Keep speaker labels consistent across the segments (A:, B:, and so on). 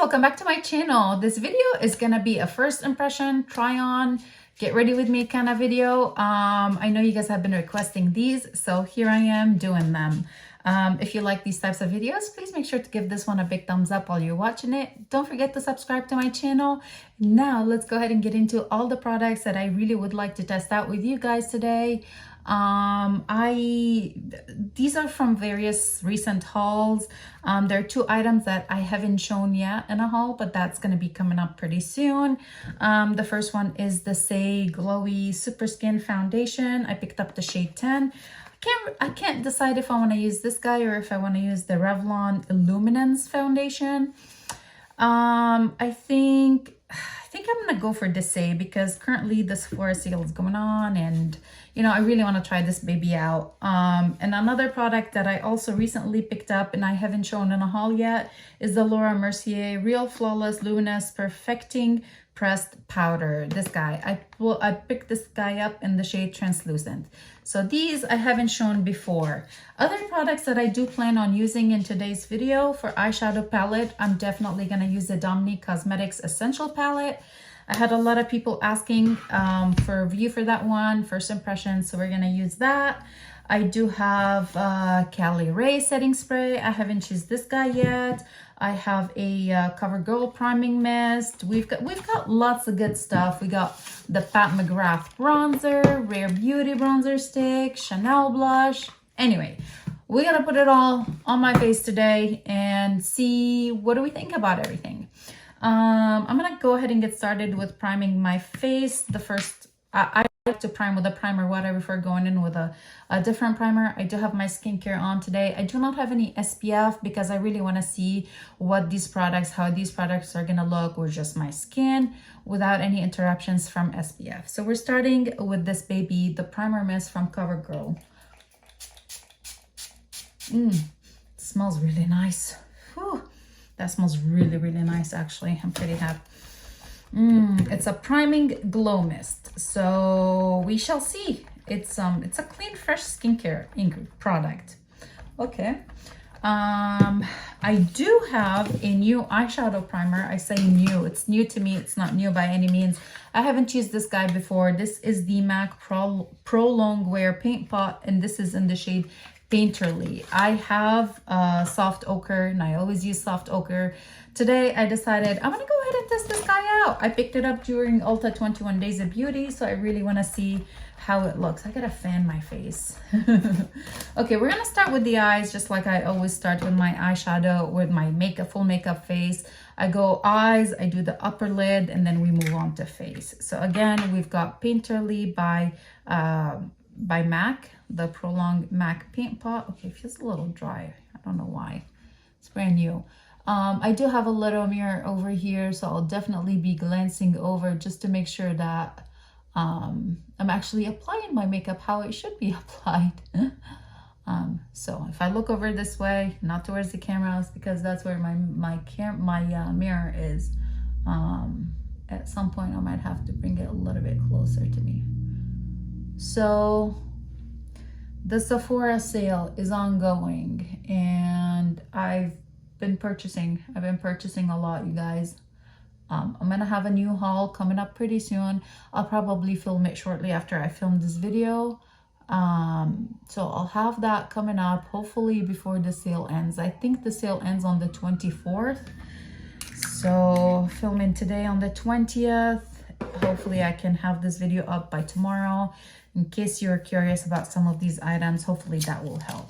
A: welcome back to my channel. This video is gonna be a first impression, try on, get ready with me kind of video. I know you guys have been requesting these, so here I am doing them. If you like these types of videos, please make sure to give this one a big thumbs up while you're watching it. Don't forget to subscribe to my channel. Now let's go ahead and get into all the products that I really would like to test out with you guys today. These are from various recent hauls. There are two items that I haven't shown yet in a haul, but that's going to be coming up pretty soon. The first one is the Saie Glowy Super Skin Foundation. I picked up the shade 10. I can't decide if I want to use this guy or if I want to use the Revlon Luminous foundation. I think I'm gonna go for the Saie because currently the Sephora sale is going on, and I really want to try this baby out. And another product that I also recently picked up and I haven't shown in a haul yet is the Mercier Real Flawless Luminous Perfecting Pressed Powder. This guy, I picked this guy up in the shade Translucent. So these I haven't shown before. Other products that I do plan on using in today's video for eyeshadow palette, I'm definitely going to use the Dominique Cosmetics Essential Palette. I had a lot of people asking for a review for that one, first impressions, so we're going to use that. I do have Caliray setting spray. I haven't used this guy yet. I have a COVERGIRL priming mist. We've got lots of good stuff. We got the McGRATH bronzer, Rare Beauty bronzer stick, Chanel blush. Anyway, we gotta put it all on my face today and see what do we think about everything. I'm gonna go ahead and get started with priming my face. The first, I like to prime with a primer what I prefer going in with a different primer. I do have my skincare on today. I do not have any SPF because I really want to see how these products are gonna look with just my skin without any interruptions from SPF. So we're starting with this baby, the primer mist from COVERGIRL. It smells really nice. Whew. That smells really, really nice actually. I'm pretty happy. It's a priming glow mist, so we shall see. It's a clean, fresh skincare product. Okay. I do have a new eyeshadow primer. I say new, it's new to me, it's not new by any means. I haven't used this guy before. This is the MAC Pro Long Wear Paint Pot, and this is in the shade Painterly. I have soft ochre, and I always use soft ochre. Today I decided I'm gonna go ahead and test this guy out. I picked it up during Ulta 21 Days of Beauty, so I really want to see how it looks. I gotta fan my face. Okay, we're gonna start with the eyes, just like I always start with my eyeshadow, with my full makeup face. I go eyes, I do the upper lid, and then we move on to face. So again, we've got Painterly by MAC, the Prolonged MAC Paint Pot. Okay, it feels a little dry. I don't know why. It's brand new. I do have a little mirror over here, so I'll definitely be glancing over just to make sure that I'm actually applying my makeup how it should be applied. So if I look over this way, not towards the cameras, because that's where my mirror is. At some point I might have to bring it a little bit closer to me. So the Sephora sale is ongoing, and I've been purchasing a lot, you guys. I'm gonna have a new haul coming up pretty soon. I'll probably film it shortly after I film this video. So I'll have that coming up hopefully before the sale ends. I think the sale ends on the 24th, so filming today on the 20th. Hopefully I can have this video up by tomorrow. In case you're curious about some of these items, hopefully that will help.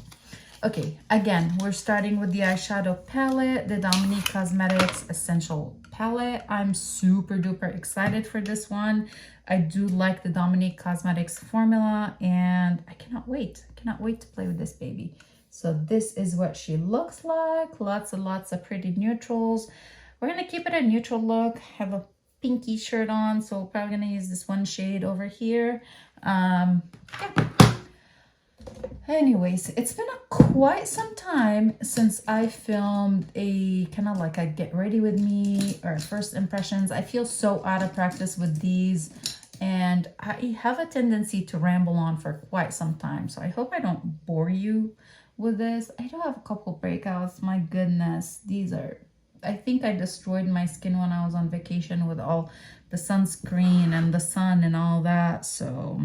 A: Okay, again, we're starting with the eyeshadow palette, the Dominique Cosmetics Essential Palette. I'm super duper excited for this one. I do like the Dominique Cosmetics formula, and I cannot wait. I cannot wait to play with this baby. So this is what she looks like. Lots and lots of pretty neutrals. We're gonna keep it a neutral look. Have a pinky shirt on, so we're probably gonna use this one shade over here. Yeah. Anyways, it's been quite some time since I filmed a kind of like a get ready with me or first impressions. I feel so out of practice with these, and I have a tendency to ramble on for quite some time, so I hope I don't bore you with this. I do have a couple breakouts. My goodness, these are I think I destroyed my skin when I was on vacation with all the sunscreen and the sun and all that. So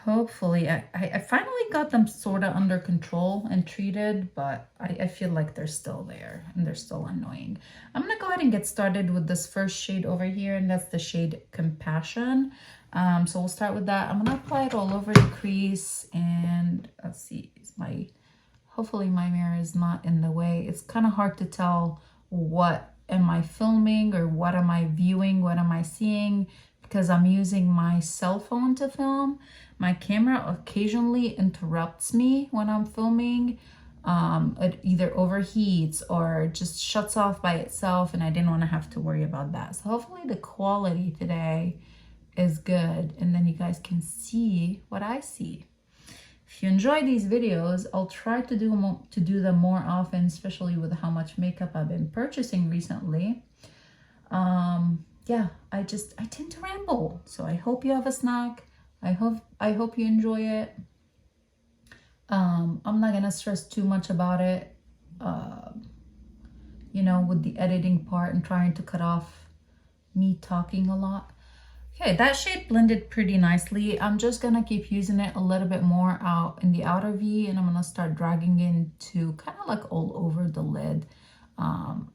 A: hopefully I finally got them sort of under control and treated, but I feel like they're still there and they're still annoying. I'm gonna go ahead and get started with this first shade over here, and that's the shade Compassion. So we'll start with that. I'm gonna apply it all over the crease, and let's see, hopefully my mirror is not in the way. It's kind of hard to tell what am I filming or what am I viewing, what am I seeing, because I'm using my cell phone to film. My camera occasionally interrupts me when I'm filming. It either overheats or just shuts off by itself, and I didn't want to have to worry about that. So hopefully the quality today is good, and then you guys can see what I see. If you enjoy these videos, I'll try to do them more often, especially with how much makeup I've been purchasing recently. Yeah, I tend to ramble, so I hope you have a snack. I hope you enjoy it. I'm not gonna stress too much about it, you know, with the editing part and trying to cut off me talking a lot. Okay, that shade blended pretty nicely. I'm just gonna keep using it a little bit more out in the outer V, and I'm gonna start dragging into kind of like all over the lid.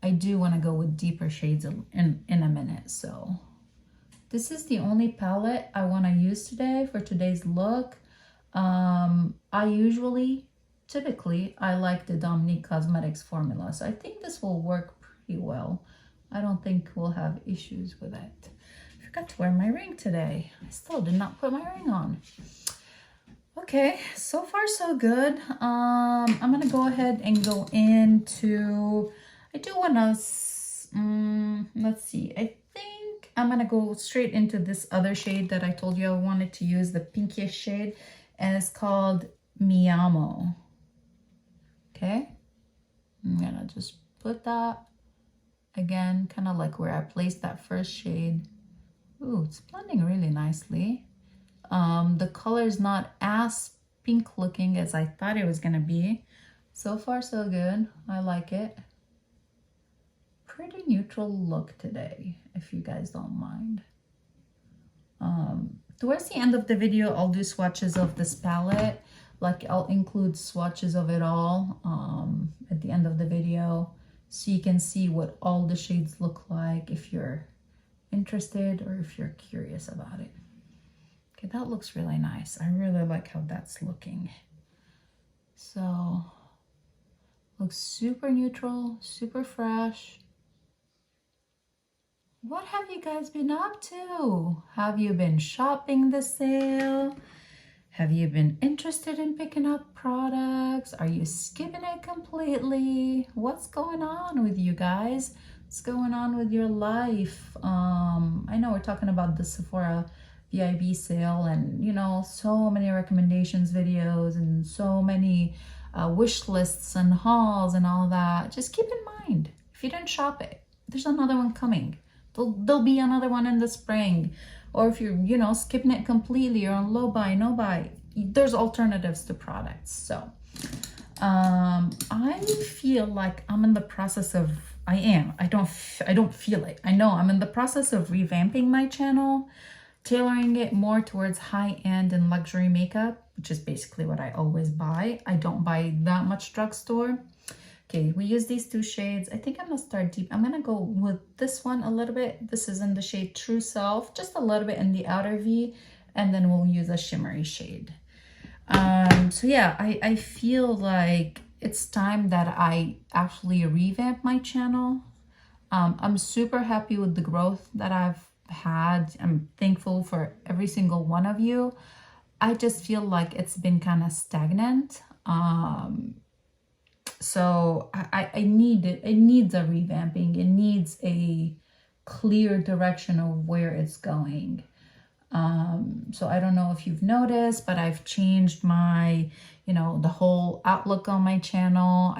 A: I do want to go with deeper shades in a minute. So this is the only palette I want to use today for today's look. Typically, I like the Dominique Cosmetics formula, so I think this will work pretty well. I don't think we'll have issues with it. I forgot to wear my ring today. I still did not put my ring on. Okay, so far so good. I'm gonna go ahead and go into, I do wanna, let's see, I think I'm gonna go straight into this other shade that I told you I wanted to use, the pinkish shade, and it's called Mi Amo. Okay, I'm gonna just put that again, kind of like where I placed that first shade. Ooh, it's blending really nicely. The color is not as pink looking as I thought it was gonna be. So far so good. I like it. Pretty neutral look today, if you guys don't mind. Towards the end of the video, I'll do swatches of this palette. Like, I'll include swatches of it all at the end of the video, so you can see what all the shades look like if you're interested or if you're curious about it. Okay, that looks really nice. I really like how that's looking. So, looks super neutral, super fresh. What have you guys been up to? Have you been shopping the sale? Have you been interested in picking up products? Are you skipping it completely? What's going on with you guys? What's going on with your life? I know we're talking about the Sephora VIB sale, and you know, so many recommendations videos and so many wish lists and hauls and all that. Just keep in mind, if you didn't shop it, there's another one coming. There'll be another one in the spring. Or if you're, you know, skipping it completely or on low buy, no buy, there's alternatives to products. So I feel like I'm in the process of, I don't feel it. I know I'm in the process of revamping my channel, tailoring it more towards high-end and luxury makeup, which is basically what I always buy. I don't buy that much drugstore. Okay, we use these two shades. I think I'm gonna start deep. I'm gonna go with this one a little bit. This is in the shade True Self, just a little bit in the outer V, and then we'll use a shimmery shade. So yeah, I feel like it's time that I actually revamp my channel. I'm super happy with the growth that I've had. I'm thankful for every single one of you. I just feel like it's been kind of stagnant. So it needs a revamping. It needs a clear direction of where it's going. So I don't know if you've noticed, but I've changed my, you know, the whole outlook on my channel.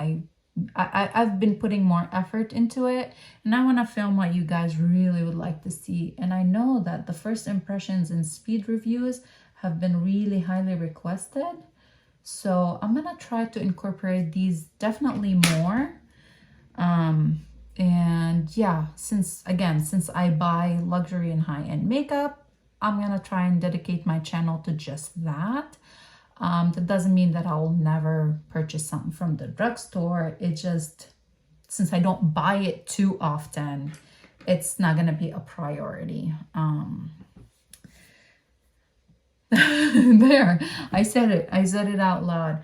A: I've been putting more effort into it, and I want to film what you guys really would like to see. And I know that the first impressions and speed reviews have been really highly requested. So I'm gonna try to incorporate these definitely more. And yeah, since I buy luxury and high-end makeup, I'm gonna try and dedicate my channel to just that. That doesn't mean that I'll never purchase something from the drugstore. It just, since I don't buy it too often, it's not gonna be a priority. There, I said it out loud.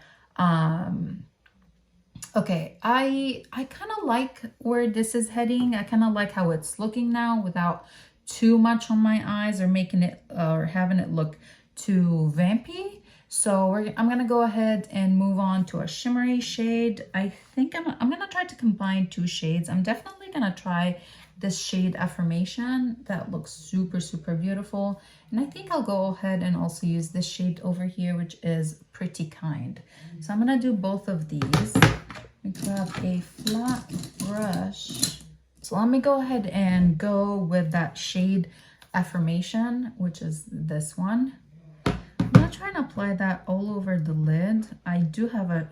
A: Okay, I kind of like where this is heading. I kind of like how it's looking now without too much on my eyes or making it or having it look too vampy. So I'm gonna go ahead and move on to a shimmery shade. I think I'm gonna try to combine two shades. I'm definitely gonna try this shade Affirmation. That looks super, super beautiful. And I think I'll go ahead and also use this shade over here, which is Pretty Kind. So I'm gonna do both of these. Let me grab a flat brush. So let me go ahead and go with that shade Affirmation, which is this one. I'm gonna try and apply that all over the lid. I do have a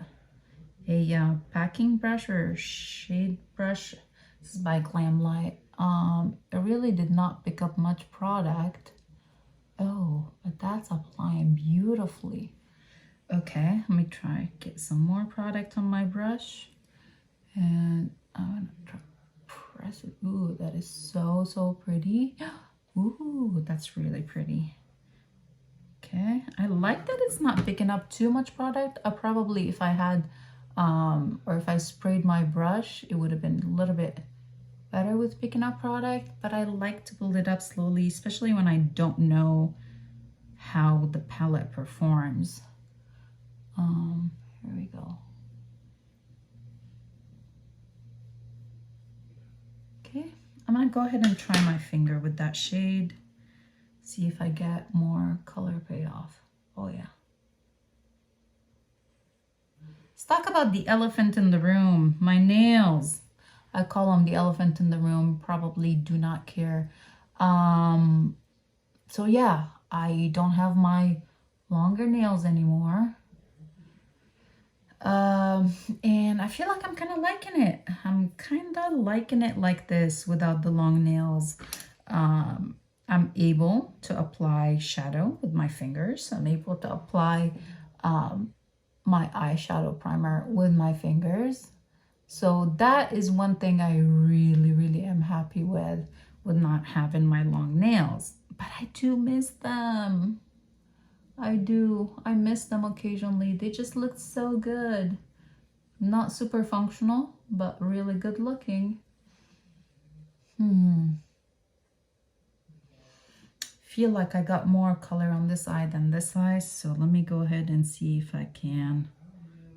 A: packing brush or shade brush. This is by Glamlight. It really did not pick up much product. Oh, but that's applying beautifully. Okay, let me try get some more product on my brush. And I'm gonna try press it. Ooh, that is so, so pretty. Ooh, that's really pretty. Okay, I like that it's not picking up too much product. Probably if I had, or if I sprayed my brush, it would have been a little bit better with picking up product, but I like to build it up slowly, especially when I don't know how the palette performs. Here we go. Okay, I'm gonna go ahead and try my finger with that shade, see if I get more color payoff. Oh yeah. Let's talk about the elephant in the room, my nails. I call them the elephant in the room, probably do not care. So yeah, I don't have my longer nails anymore. And I feel like I'm kind of liking it. I'm kind of liking it like this without the long nails. I'm able to apply shadow with my fingers. I'm able to apply my eyeshadow primer with my fingers. So that is one thing I really, really am happy with not having my long nails. But I do miss them. I do. I miss them occasionally. They just look so good. Not super functional, but really good looking. Feel like I got more color on this eye than this eye. So let me go ahead and see if I can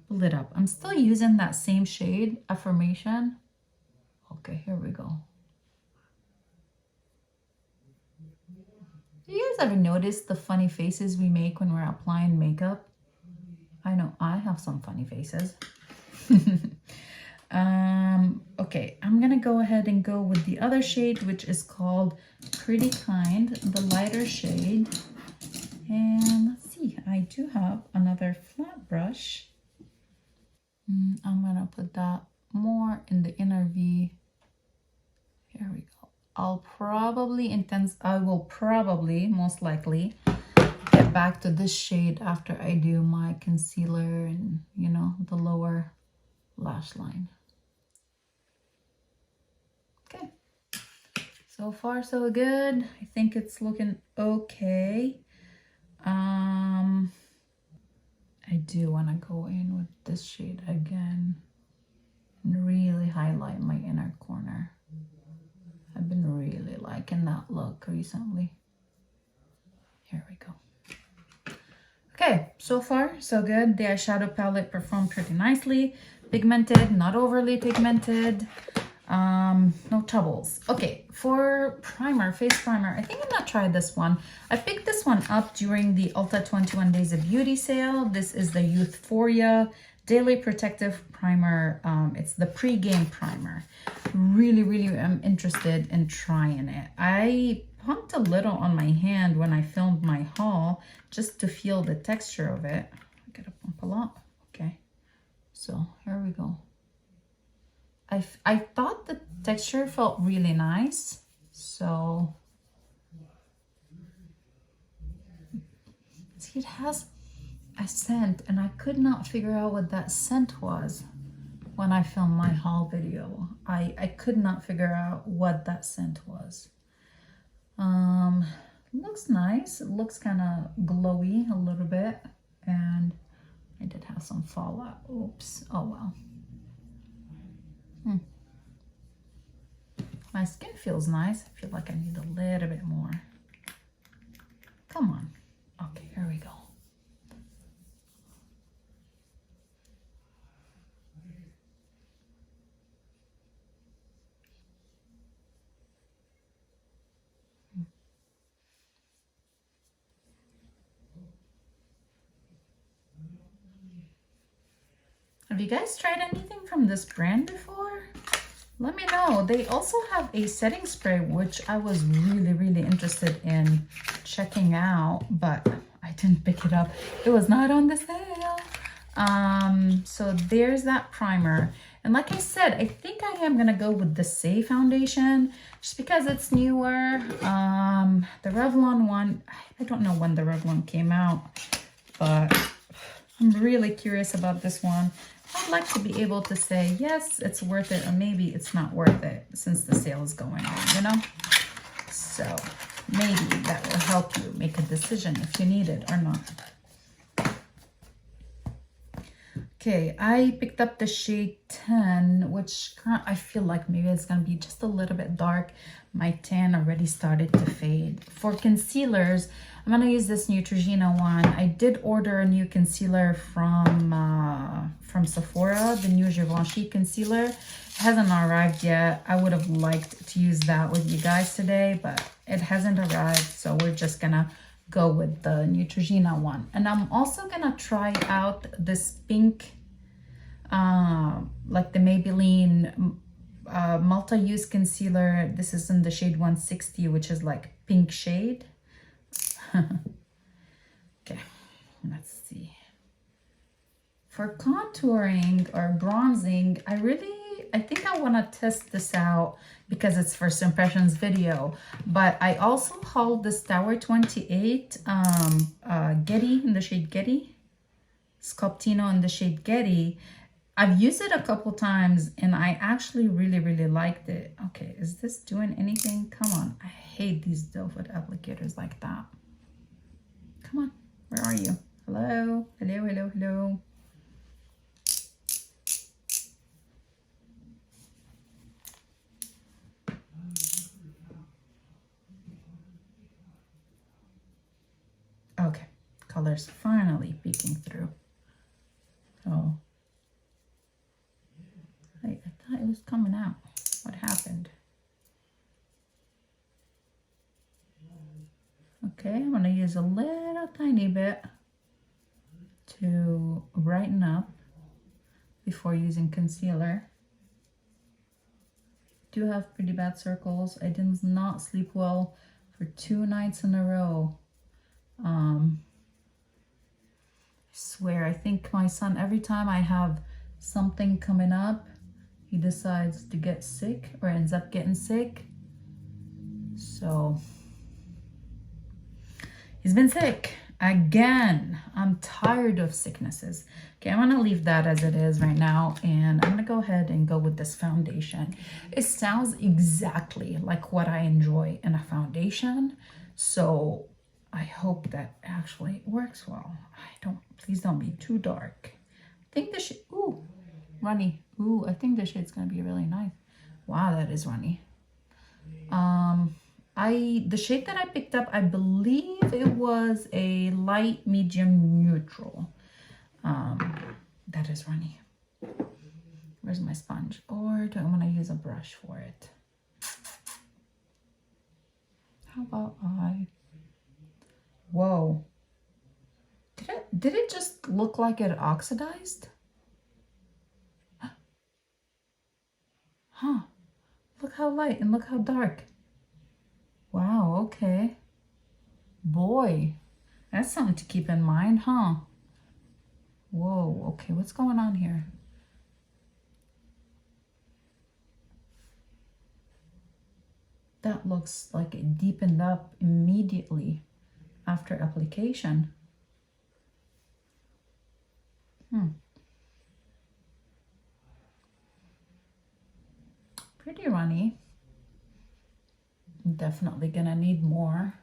A: build it up. I'm still using that same shade, Affirmation. Okay, here we go. Do you guys ever notice the funny faces we make when we're applying makeup? I know I have some funny faces. Okay, I'm gonna go ahead and go with the other shade, which is called Pretty Kind, the lighter shade. And let's see, I do have another flat brush. I'm gonna put that more in the inner V. Here we go. I will probably, most likely, get back to this shade after I do my concealer and, you know, the lower lash line. Okay. So far, so good. I think it's looking okay. I do want to go in with this shade again and really highlight my inner corner. I've been really liking that look recently. Here we go. Okay, so far so good. The eyeshadow palette performed pretty nicely. Pigmented, not overly pigmented. No troubles. Okay, for primer, face primer, I think I'm gonna try this one. I picked this one up during the Ulta 21 Days of Beauty sale. This is the YouthForia Daily Protective Primer. It's the Pre-Game Primer. Really am interested in trying it. I pumped a little on my hand when I filmed my haul just to feel the texture of it. I gotta pump a lot. Okay, so here we go. I thought the texture felt really nice. So see, it has a scent, and I could not figure out what that scent was when I filmed my haul video. I could not figure out what that scent was. Looks nice. It looks kind of glowy a little bit, and I did have some fallout. Oops. Oh well. My skin feels nice. I feel like I need a little bit more. Come on. Okay, here we go. Have you guys tried anything from this brand before? Let me know. They also have a setting spray, which I was really interested in checking out, but I didn't pick it up. It was not on the sale. So there's that primer. And like I said, I think I am gonna go with the Saie foundation just because it's newer. The Revlon one, I don't know when the Revlon came out, but I'm really curious about this one. I'd like to be able to say, yes, it's worth it, or maybe it's not worth it since the sale is going on, you know? So maybe that will help you make a decision if you need it or not. Okay, I picked up the shade 10, which I feel like maybe it's going to be just a little bit dark. My tan already started to fade. For concealers, I'm going to use this Neutrogena one. I did order a new concealer from Sephora, the new Givenchy concealer. It hasn't arrived yet. I would have liked to use that with you guys today, but it hasn't arrived, so we're just going to go with the Neutrogena one. And I'm also gonna try out this pink, like the Maybelline multi-use concealer. This is in the shade 160, which is like pink shade. Okay, let's see. For contouring or bronzing, I think I want to test this out because it's first impressions video, but I also hauled this Tower 28 Getty in the shade Getty, Sculptino in the shade Getty. I've used it a couple times and I actually really liked it. Okay, is this doing anything? Come on, I hate these doe foot applicators like that. Come on, where are you? Hello, hello. Okay, color's finally peeking through. Oh, I thought it was coming out. What happened? Okay, I'm gonna use a little tiny bit to brighten up before using concealer. Do have pretty bad circles. I did not sleep well for 2 nights in a row. I swear, I think my son, every time I have something coming up, he decides to get sick or ends up getting sick. So he's been sick again. I'm tired of sicknesses. Okay, I'm gonna leave that as it is right now, and I'm gonna go ahead and go with this foundation. It sounds exactly like what I enjoy in a foundation, so I hope that actually works well. Please don't be too dark. I think the shade, ooh, runny. Ooh, I think the shade's gonna be really nice. Wow, that is runny. The shade that I picked up, I believe it was a light medium neutral. That is runny. Where's my sponge? Or do I want to use a brush for it? How about whoa. Did it just look like it oxidized? Huh. Look how light and look how dark. Wow, okay. Boy, that's something to keep in mind, huh? Whoa, okay, what's going on here? that looks like it deepened up immediately after application. Pretty runny. I'm definitely gonna need more.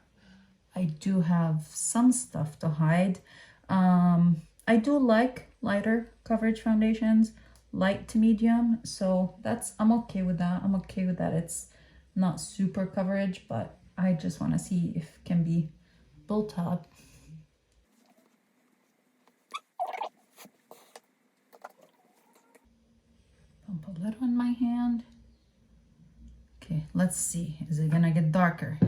A: I do have some stuff to hide. I do like lighter coverage foundations, light to medium, so I'm okay with that. I'm okay with that. It's not super coverage, but I just want to see if it can be built up. Pump a little on my hand. Okay, let's see. Is it gonna get darker?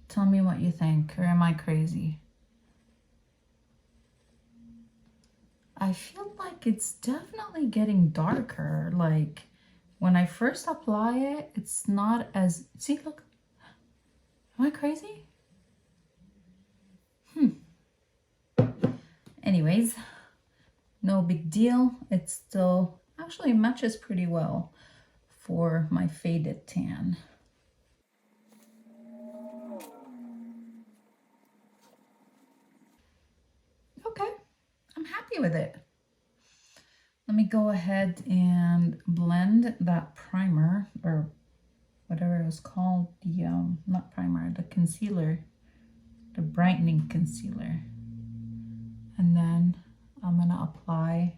A: Tell me what you think, or am I crazy? I feel like it's definitely getting darker. Like when I first apply it, it's not as, see, look, am I crazy? Anyways, no big deal. It still actually matches pretty well for my faded tan. Okay, I'm happy with it. Let me go ahead and blend that primer, or whatever it was called, the not primer, the concealer, the brightening concealer. And then I'm gonna apply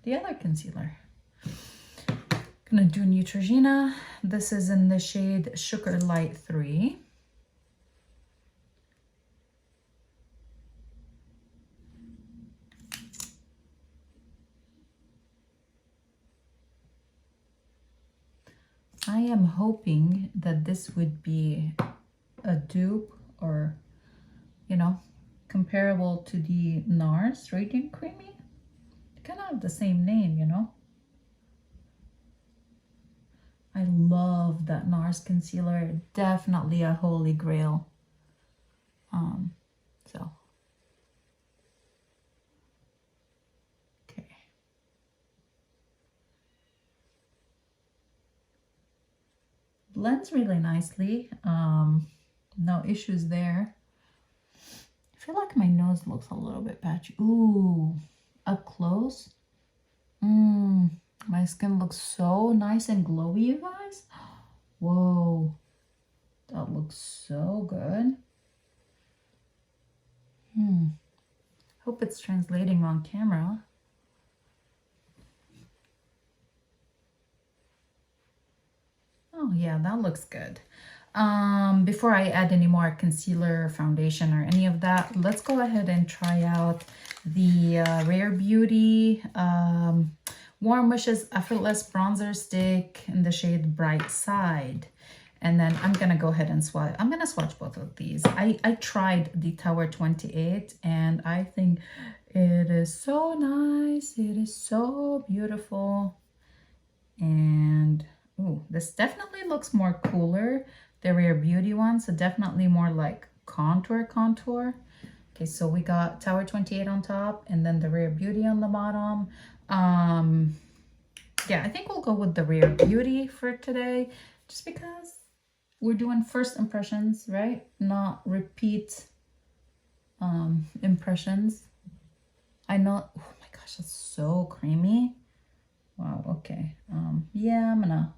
A: the other concealer. Gonna do Neutrogena. This is in the shade Sugar Light 3. I am hoping that this would be a dupe, or, you know, comparable to the NARS Radiant Creamy. Kind of have the same name, you know. I love that NARS concealer. Definitely a holy grail. So. Okay. Blends really nicely. No issues there. I feel like my nose looks a little bit patchy. Ooh, up close. My skin looks so nice and glowy, you guys. Whoa, that looks so good. Hope it's translating on camera. Oh yeah, that looks good. Before I add any more concealer, foundation, or any of that, let's go ahead and try out the Rare Beauty Warm Wishes Effortless Bronzer Stick in the shade Bright Side. And then I'm gonna go ahead and swatch. I'm gonna swatch both of these. I tried the Tower 28 and I think it is so nice. It is so beautiful. And ooh, this definitely looks more cooler, the Rare Beauty one. So definitely more like contour. Okay, so we got Tower 28 on top and then the Rare Beauty on the bottom. Yeah, I think we'll go with the Rare Beauty for today, just because we're doing first impressions, right? Not repeat impressions. I know, oh my gosh, that's so creamy. Wow, okay. Yeah, I'm gonna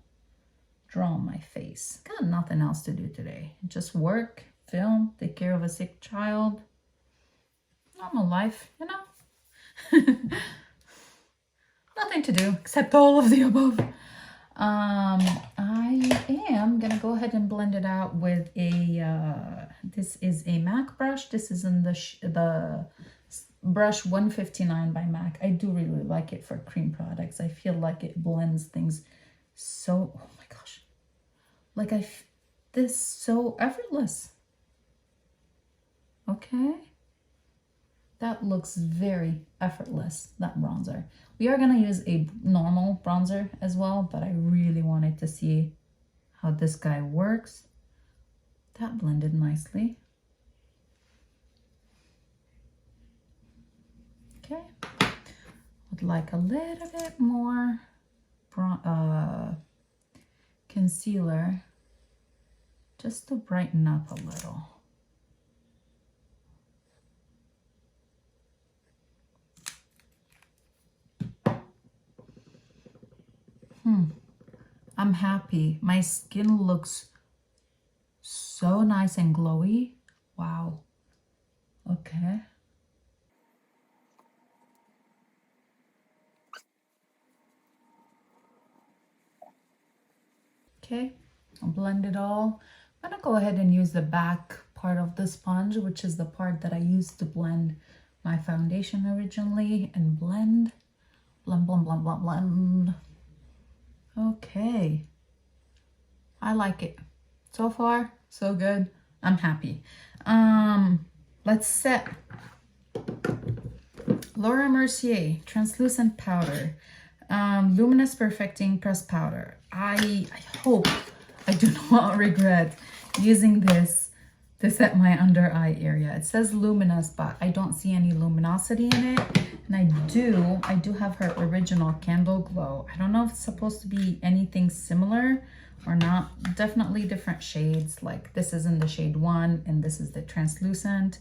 A: draw on my face. Got nothing else to do today. Just work, film, take care of a sick child. Normal life, you know? Nothing to do except all of the above. I am gonna go ahead and blend it out with a, this is a MAC brush. This is in the brush 159 by MAC. I do really like it for cream products. I feel like it blends things so, oh my gosh, like this so effortless. Okay, that looks very effortless, that bronzer. We are gonna use a normal bronzer as well, but I really wanted to see how this guy works. That blended nicely. Okay, would like a little bit more concealer just to brighten up a little. I'm happy. My skin looks so nice and glowy. Wow. Okay. Okay, I'll blend it all. I'm gonna go ahead and use the back part of the sponge, which is the part that I used to blend my foundation originally, and blend, blend, blend, blend, blend, blend. Okay, I like it. So far, so good. I'm happy. Let's set Laura Mercier Translucent Powder, Luminous Perfecting Pressed Powder. I hope I do not regret using this to set my under eye area. It says luminous, but I don't see any luminosity in it. And I do have her original Candle Glow. I don't know if it's supposed to be anything similar or not. Definitely different shades. Like this is in the shade 1 and this is the translucent.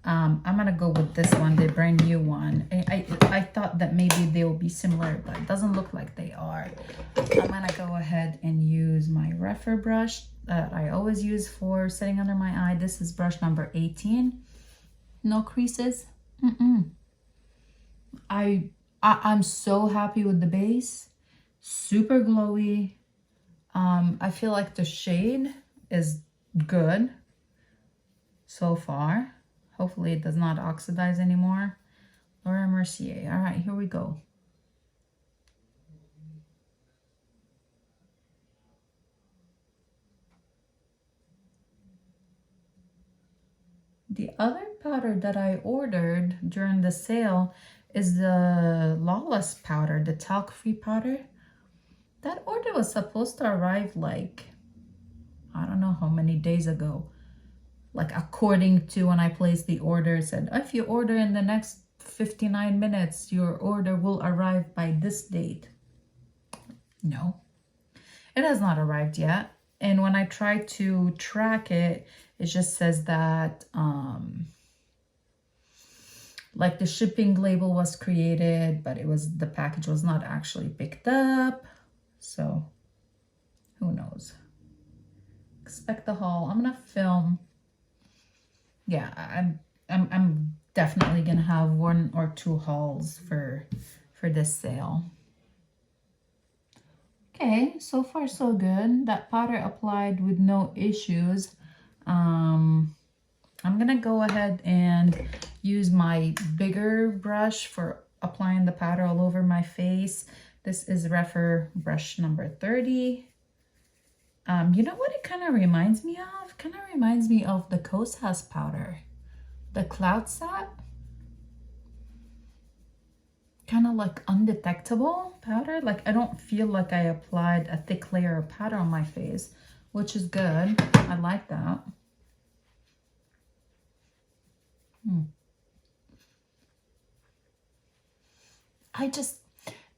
A: I'm gonna go with this one, the brand new one. I thought that maybe they will be similar, but it doesn't look like they are. I'm gonna go ahead and use my Refer brush that I always use for setting under my eye. This is brush number 18. No creases. I'm so happy with the base. Super glowy. I feel like the shade is good so far. Hopefully it does not oxidize anymore. Laura Mercier. All right, here we go. The other powder that I ordered during the sale is the Lawless powder, the talc-free powder. That order was supposed to arrive like, I don't know how many days ago. Like according to when I placed the order, it said, if you order in the next 59 minutes, your order will arrive by this date. No, it has not arrived yet. And when I try to track it, it just says that like the shipping label was created, but the package was not actually picked up. So who knows? Expect the haul. I'm gonna film. Yeah, I'm definitely gonna have 1 or 2 hauls for this sale. Okay, so far so good. That powder applied with no issues. I'm gonna go ahead and use my bigger brush for applying the powder all over my face. This is Refer brush number 30. You know what it kind of reminds me of? Kind of reminds me of the Kosas powder, the Cloud Sat. Kind of like undetectable powder. Like I don't feel like I applied a thick layer of powder on my face, which is good. I like that.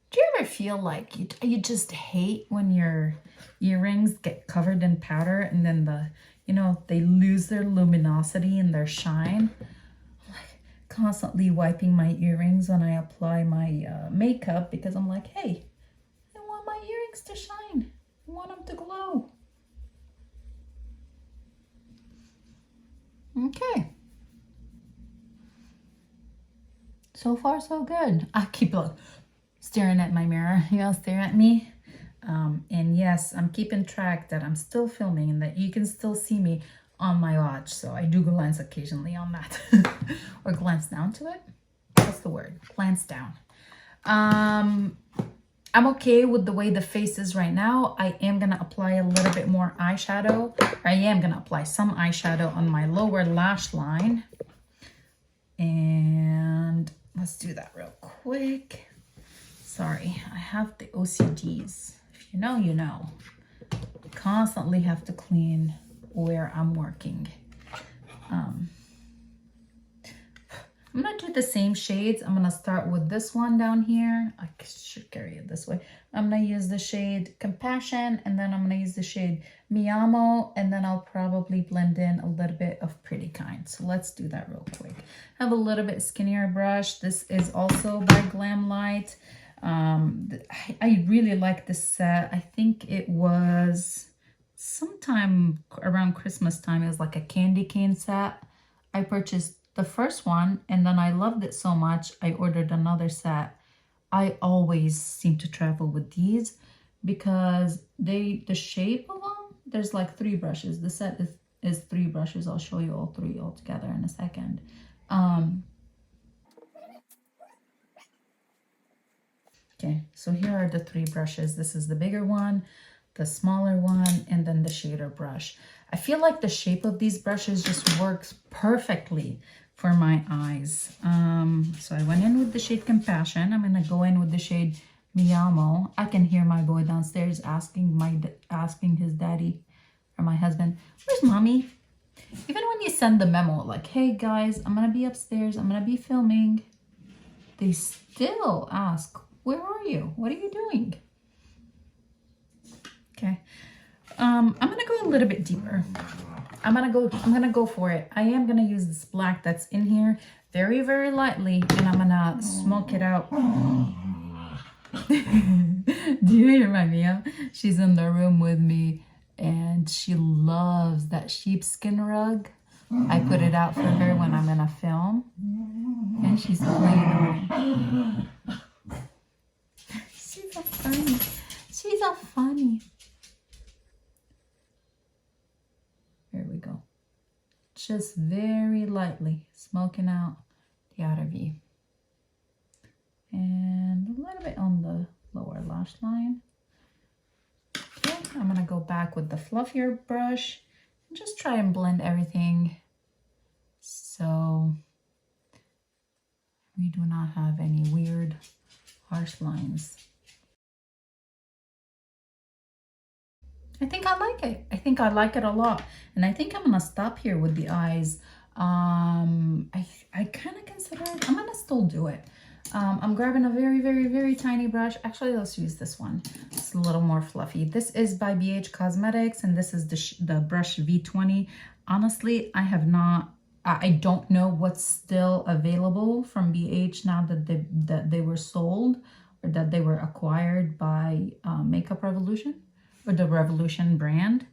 A: Do you ever feel like you just hate when your earrings get covered in powder and then they lose their luminosity and their shine? Like constantly wiping my earrings when I apply my makeup because I'm like, hey, I want my earrings to shine. I want them to glow. Okay. So far, so good. I keep staring at my mirror. You all stare at me. And yes, I'm keeping track that I'm still filming and that you can still see me on my watch. So I do glance occasionally on that. Or glance down to it. What's the word? Glance down. I'm okay with the way the face is right now. I am going to apply a little bit more eyeshadow. I am going to apply some eyeshadow on my lower lash line. And let's do that real quick. Sorry, I have the OCDs. If you know, you know. Constantly have to clean where I'm working. I'm I'm gonna do the same shades. I'm gonna start with this one down here. I should carry it this way. I'm gonna use the shade Compassion, and then I'm gonna use the shade Mi Amo, and then I'll probably blend in a little bit of Pretty Kind. So let's do that real quick. I have a little bit skinnier brush. This is also by Glam Light. I really like this set. I think it was sometime around Christmas time. It was like a candy cane set. I purchased the first one and then I loved it so much I ordered another set. I always seem to travel with these because the shape of them, there's like 3 brushes. The set is 3 brushes. I'll show you all 3 all together in a second. Okay, so here are the 3 brushes. This is the bigger one, the smaller one, and then the shader brush. I feel like the shape of these brushes just works perfectly for my eyes. So I went in with the shade Compassion. I'm gonna go in with the shade Mi Amo. I can hear my boy downstairs asking his daddy or my husband, "Where's mommy?" Even when you send the memo like, "Hey guys, I'm gonna be upstairs. I'm gonna be filming," they still ask, "Where are you? What are you doing?" Okay. I'm gonna go a little bit deeper. I'm gonna go for it. I am gonna use this black that's in here very, very lightly, and I'm gonna smoke it out. Do you hear my Mia? She's in the room with me and she loves that sheepskin rug. I put it out for her when I'm gonna film, and she's playing on it. She's so funny. She's so funny. Here we go. Just very lightly smoking out the outer V. And a little bit on the lower lash line. Okay, I'm gonna go back with the fluffier brush and just try and blend everything so we do not have any weird harsh lines. I think I like it. I think I like it a lot. And I think I'm gonna stop here with the eyes. I kind of consider it, I'm gonna still do it. I'm grabbing a very, very, very tiny brush. Actually, let's use this one. It's a little more fluffy. This is by BH Cosmetics, and this is the brush V20. Honestly, I don't know what's still available from BH now that they were sold or that they were acquired by Makeup Revolution or the Revolution brand.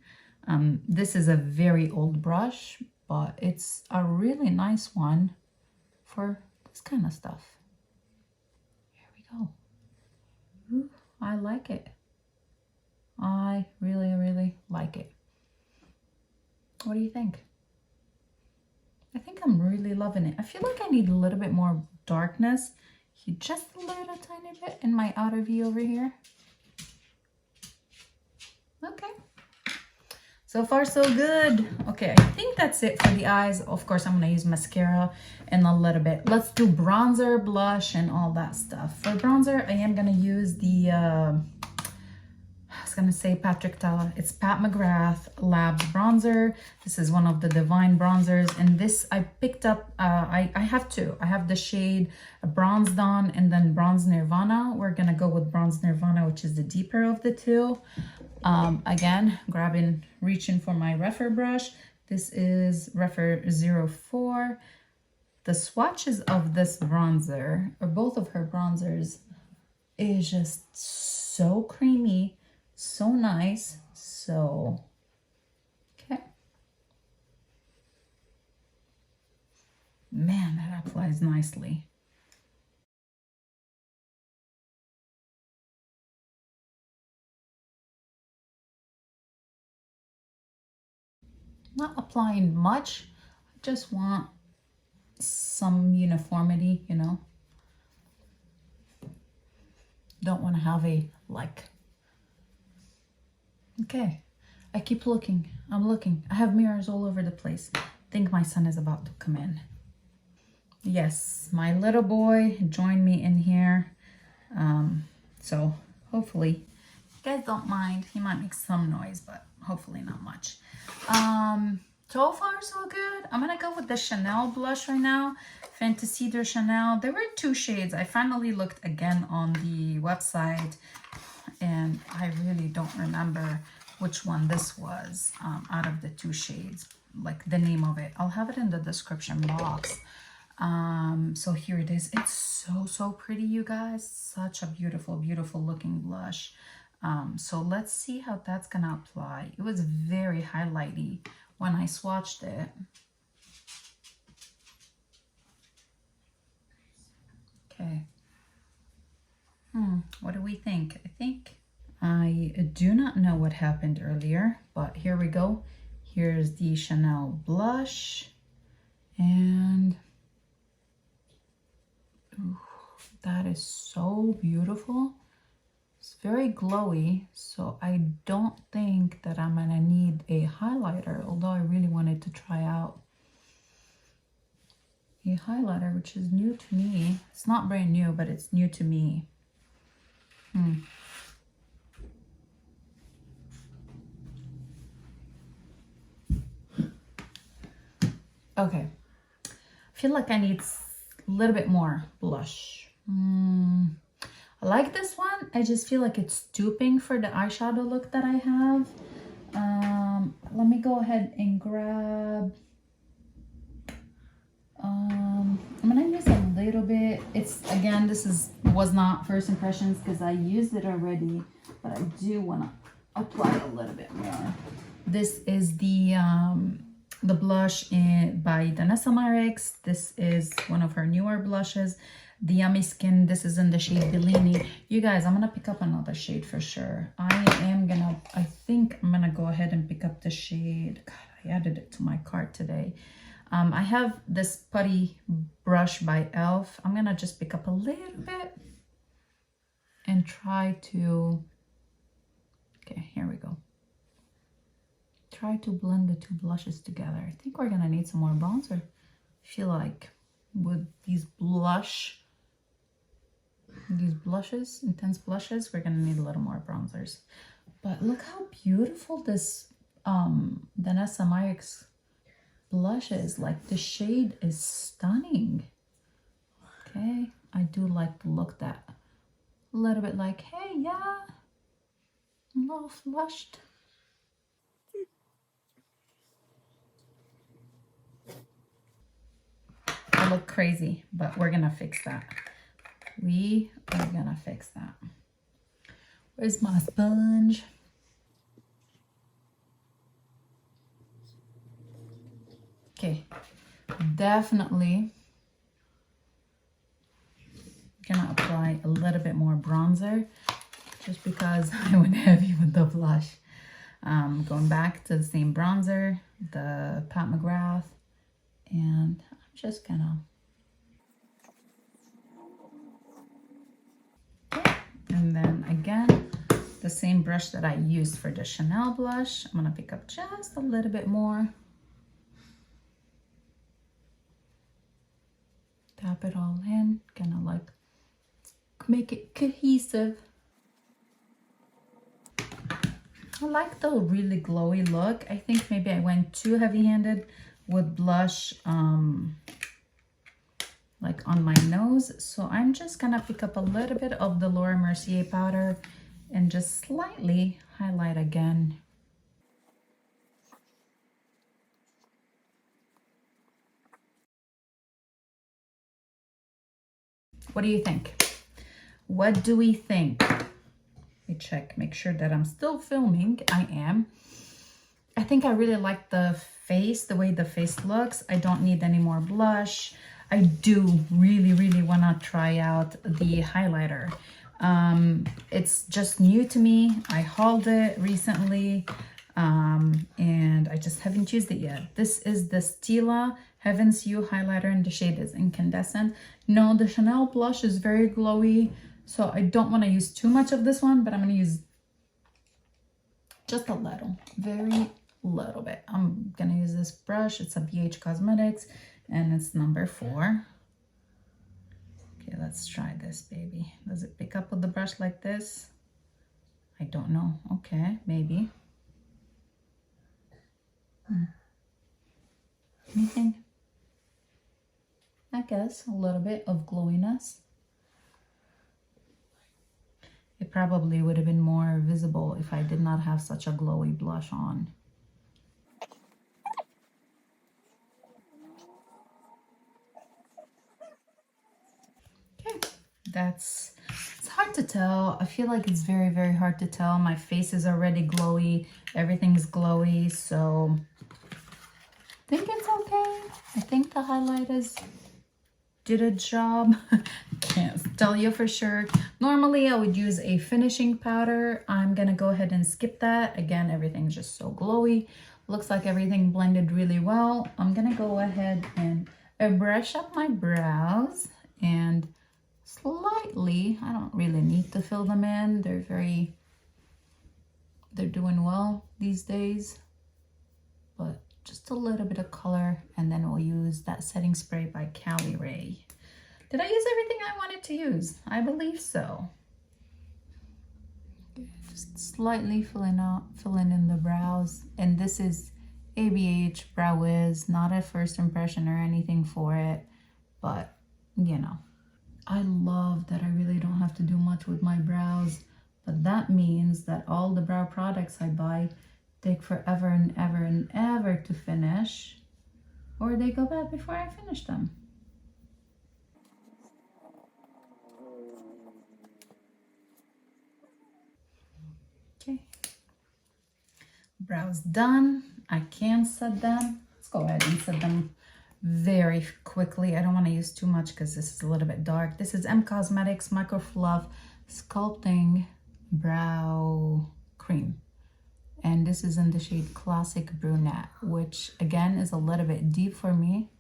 A: This is a very old brush, but it's a really nice one for this kind of stuff. Here we go. Ooh, I like it. I really, really like it. What do you think? I think I'm really loving it. I feel like I need a little bit more darkness. Just a little tiny bit in my outer V over here. Okay. So far, so good. Okay, I think that's it for the eyes. Of course, I'm going to use mascara and a little bit. Let's do bronzer, blush, and all that stuff. For bronzer, I am going to use the, I was going to say Patrick Tala. It's Pat McGrath Labs bronzer. This is one of the Divine bronzers. And this I picked up, I have 2. I have the shade Bronze Dawn and then Bronze Nirvana. We're going to go with Bronze Nirvana, which is the deeper of the 2. Again, reaching for my Refer brush. This is Refer 04. The swatches of this bronzer, or both of her bronzers, is just so creamy, so nice. So, okay. Man, that applies nicely. Not applying much. I just want some uniformity, you know. Don't want to have a like. Okay. I keep looking. I'm looking. I have mirrors all over the place. I think my son is about to come in. Yes, my little boy joined me in here. So hopefully you guys don't mind. He might make some noise, but hopefully not much. So far, so good. I'm gonna go with the Chanel blush right now. Fantasy de Chanel. There were 2 shades. I finally looked again on the website, and I really don't remember which one this was out of the 2 shades, like the name of it. I'll have it in the description box. So here it is. It's so pretty, you guys. Such a beautiful looking blush. So let's see how that's gonna apply. It was very highlighty when I swatched it. Okay. What do we think? I do not know what happened earlier, but here we go. Here's the Chanel blush, and ooh, that is so beautiful. It's very glowy, so I don't think that I'm gonna need a highlighter, although I really wanted to try out a highlighter, which is new to me. It's not brand new, but it's new to me. Okay, I feel like I need a little bit more blush. I like this one. I just feel like it's stooping for the eyeshadow look that I have. Let me go ahead and grab, I'm gonna use a little bit. It's, again, this was not first impressions because I used it already, but I do want to apply a little bit more. This is the blush by Danessa Myricks. This is one of her newer blushes. The Yummy Skin. This is in the shade Bellini. You guys, I'm gonna pick up another shade for sure. I think I'm gonna go ahead and pick up the shade. God, I added it to my cart today. I have this putty brush by e.l.f. I'm gonna just pick up a little bit and try to, okay, here we go. Try to blend the 2 blushes together. I think we're gonna need some more bronzer. I feel like with these blushes, intense blushes, we're gonna need a little more bronzers. But look how beautiful this Danessa Myricks blush is. Like, the shade is stunning. Okay, I do like the look that a little bit like, hey, yeah, I'm a little flushed. I look crazy, but we're gonna fix that. We are gonna fix that. Where's my sponge? Okay, definitely gonna apply a little bit more bronzer just because I went heavy with the blush. Going back to the same bronzer, the McGRATH, and I'm just gonna, and then again, the same brush that I used for the Chanel blush, I'm gonna pick up just a little bit more. Tap it all in, kind of like make it cohesive. I like the really glowy look. I think maybe I went too heavy-handed with blush like on my nose. So I'm just gonna pick up a little bit of the Laura Mercier powder and just slightly highlight again. What do you think? What do we think? Let me check, make sure that I'm still filming. I am. I think I really like the face, the way the face looks. I don't need any more blush. I do really want to try out the highlighter. It's just new to me. I hauled it recently and I just haven't used it yet. This is the Stila Heaven's You highlighter and the shade is Incandescent. No, the Chanel blush is very glowy, so I don't want to use too much of this one, but I'm going to use just a little, very little bit. I'm going to use this brush. It's a BH Cosmetics and it's number 4. Okay, let's try this, baby. Does it pick up with the brush like this? I don't know. Okay, maybe. anything. I guess a little bit of glowiness. It probably would have been more visible if I did not have such a glowy blush on. Okay, it's hard to tell. I feel like it's very, very hard to tell. My face is already glowy. Everything's glowy, so I think it's okay. I think the highlighters did a job. Can't tell you for sure. Normally I would use a finishing powder. I'm gonna go ahead and skip that. Again, everything's just so glowy. Looks like everything blended really well. I'm gonna go ahead and brush up my brows and slightly, I don't really need to fill them in. They're doing well these days, but just a little bit of color, and then we'll use that setting spray by Caliray. Did I use everything I wanted to use? I believe so. Just slightly filling in the brows, and this is ABH Brow Wiz, not a first impression or anything for it, but you know, I love that I really don't have to do much with my brows, but that means that all the brow products I buy take forever and ever and ever to finish, or they go bad before I finish them. Okay, brows done. I can set them. Let's go ahead and set them very quickly. I don't want to use too much because this is a little bit dark. This is M Cosmetics Micro Fluff Sculpting Brow Cream. And this is in the shade Classic Brunette, which again is a little bit deep for me.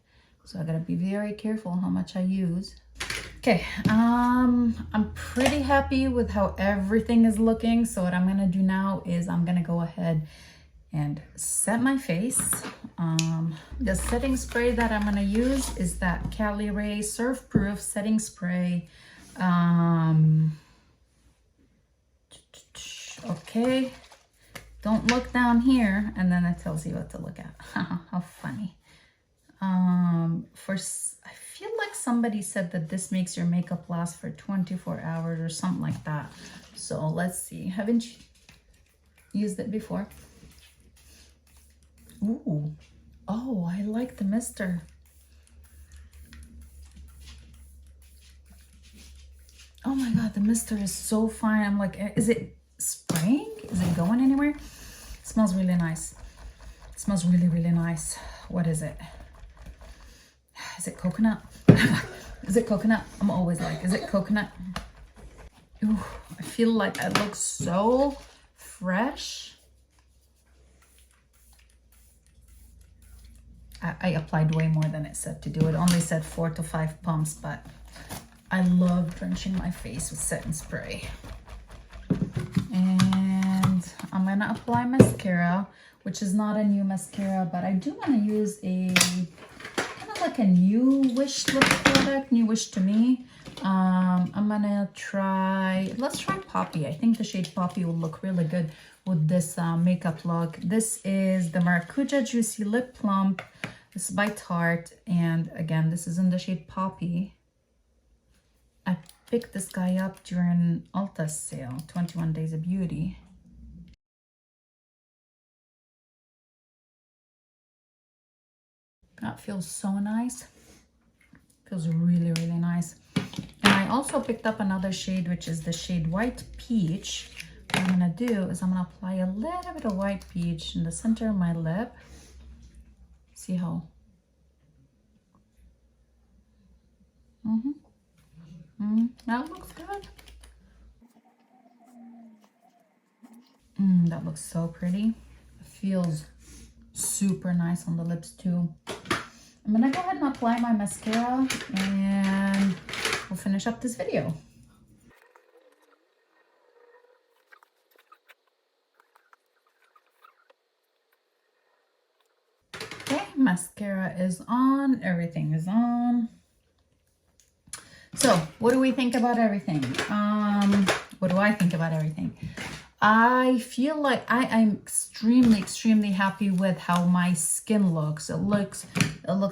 A: So I gotta be very careful how much I use. Okay, I'm pretty happy with how everything is looking. So what I'm gonna do now is I'm gonna go ahead and set my face. The setting spray that I'm gonna use is that Caliray Surf Proof Setting Spray. Okay. Don't look down here, and then it tells you what to look at. How funny. I feel like somebody said that this makes your makeup last for 24 hours or something like that. So let's see. Haven't you used it before? Ooh. Oh, I like the mister. Oh my God, the mister is so fine. I'm like, is it spraying? Is it going anywhere? It smells really nice. It smells really, really nice. What is it? Is it coconut? Is it coconut? I'm always like, is it coconut? Ooh, I feel like I look so fresh. I applied way more than it said to do. It only said 4 to 5 pumps, but I love drenching my face with setting spray. And I'm gonna apply mascara, which is not a new mascara, but I do want to use a kind of like a newish look product, newish to me. I'm gonna let's try Poppy. I think the shade Poppy will look really good with this makeup look. This is the Maracuja Juicy Lip Plump. This is by Tarte, and again, this is in the shade Poppy. I picked this guy up during Ulta's sale, 21 Days of Beauty. That feels so nice. Feels really, really nice. And I also picked up another shade, which is the shade White Peach. What I'm gonna do is I'm gonna apply a little bit of White Peach in the center of my lip. See how? That looks good. That looks so pretty. It feels super nice on the lips too. I'm gonna go ahead and apply my mascara and we'll finish up this video. Okay, mascara is on, everything is on. So what do we think about everything? What do I think about everything? I feel like I'm extremely happy with how my skin looks. It looks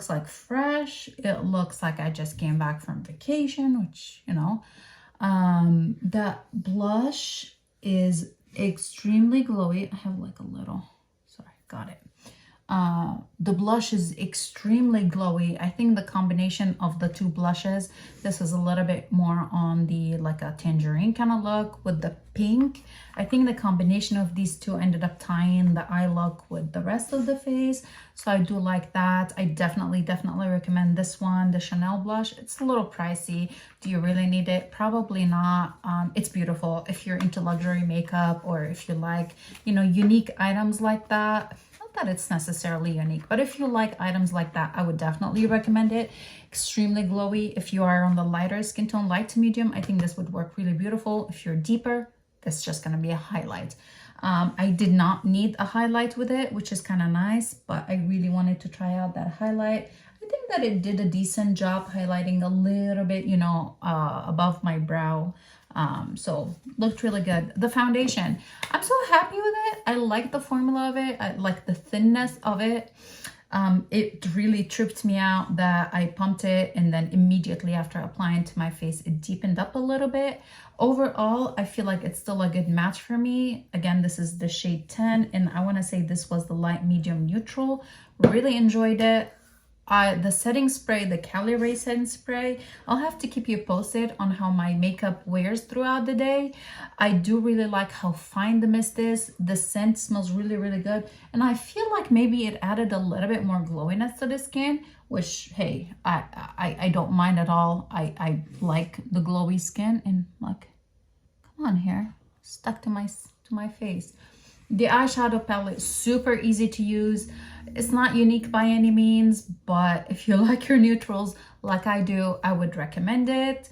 A: like fresh. It looks like I just came back from vacation, which, you know. The blush is extremely glowy. I have like a little, sorry, got it. The blush is extremely glowy. I think the combination of the two blushes, this is a little bit more on the like a tangerine kind of look with the pink. I think the combination of these two ended up tying the eye look with the rest of the face. So I do like that. I definitely recommend this one, the Chanel blush. It's a little pricey. Do you really need it? Probably not. It's beautiful if you're into luxury makeup, or if you like, you know, unique items like that. That it's necessarily unique, but if you like items like that, I would definitely recommend it. Extremely glowy. If you are on the lighter skin tone, light to medium, I think this would work really beautiful. If you're deeper, this is just going to be a highlight. I did not need a highlight with it, which is kind of nice, but I really wanted to try out that highlight. I think that it did a decent job highlighting a little bit, you know, above my brow. So looked really good. The foundation, I'm so happy with it. I like the formula of it. I like the thinness of it. It really tripped me out that I pumped it and then immediately after applying to my face, it deepened up a little bit. Overall, I feel like it's still a good match for me. Again, this is the shade 10, and I want to say this was the light medium neutral. Really enjoyed it. The setting spray, the Caliray setting spray, I'll have to keep you posted on how my makeup wears throughout the day. I do really like how fine the mist is. The scent smells really good, and I feel like maybe it added a little bit more glowiness to the skin, which, hey, I don't mind at all. I like the glowy skin, and like, come on here, stuck to my face. The eyeshadow palette, super easy to use. It's not unique by any means, but if you like your neutrals like I do, I would recommend it.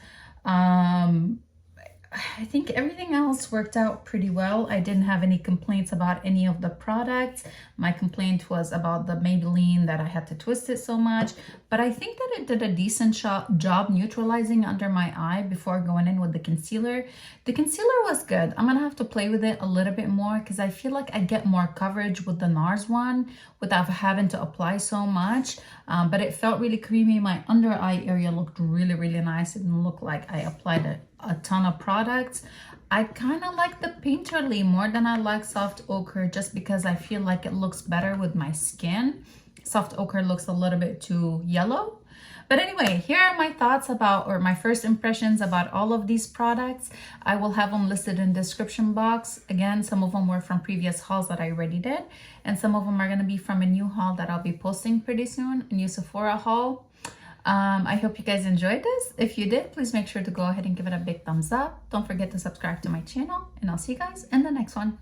A: I think everything else worked out pretty well. I didn't have any complaints about any of the products. My complaint was about the Maybelline, that I had to twist it so much, but I think that it did a decent job neutralizing under my eye before going in with the concealer. The concealer was good. I'm gonna have to play with it a little bit more because I feel like I get more coverage with the NARS one without having to apply so much, but it felt really creamy. My under eye area looked really nice. It didn't look like I applied a ton of products. I kind of like the Painterly more than I like Soft Ochre, just because I feel like it looks better with my skin. Soft Ochre looks a little bit too yellow. But anyway, here are my thoughts about, or my first impressions about all of these products. I will have them listed in the description box. Again, some of them were from previous hauls that I already did, and some of them are going to be from a new haul that I'll be posting pretty soon, a new Sephora haul. I hope you guys enjoyed this. If you did, please make sure to go ahead and give it a big thumbs up. Don't forget to subscribe to my channel, and I'll see you guys in the next one.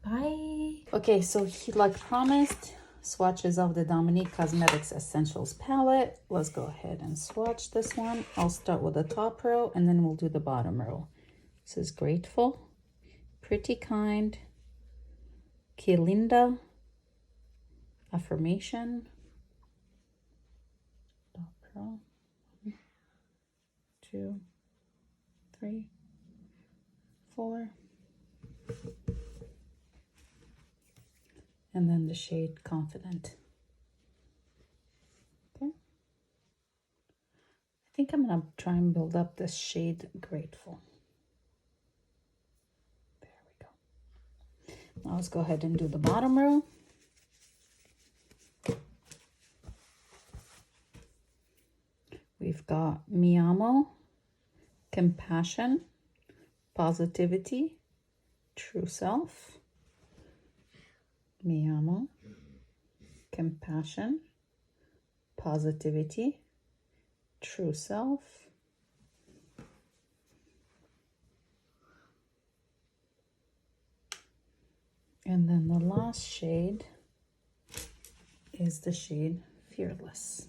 A: Bye. Okay, so like promised, swatches of the Dominique Cosmetics Essentials palette. Let's go ahead and swatch this one. I'll start with the top row and then we'll do the bottom row. This is Grateful, Pretty Kind, Kelinda, Affirmation, top row, 1, 2, 3, 4, and then the shade Confident. Okay, I think I'm gonna try and build up this shade Grateful. There we go. Now let's go ahead and do the bottom row. We've got Mi Amo, Compassion, Positivity, True Self. Mi Amo, Compassion, Positivity, True Self. And then the last shade is the shade Fearless.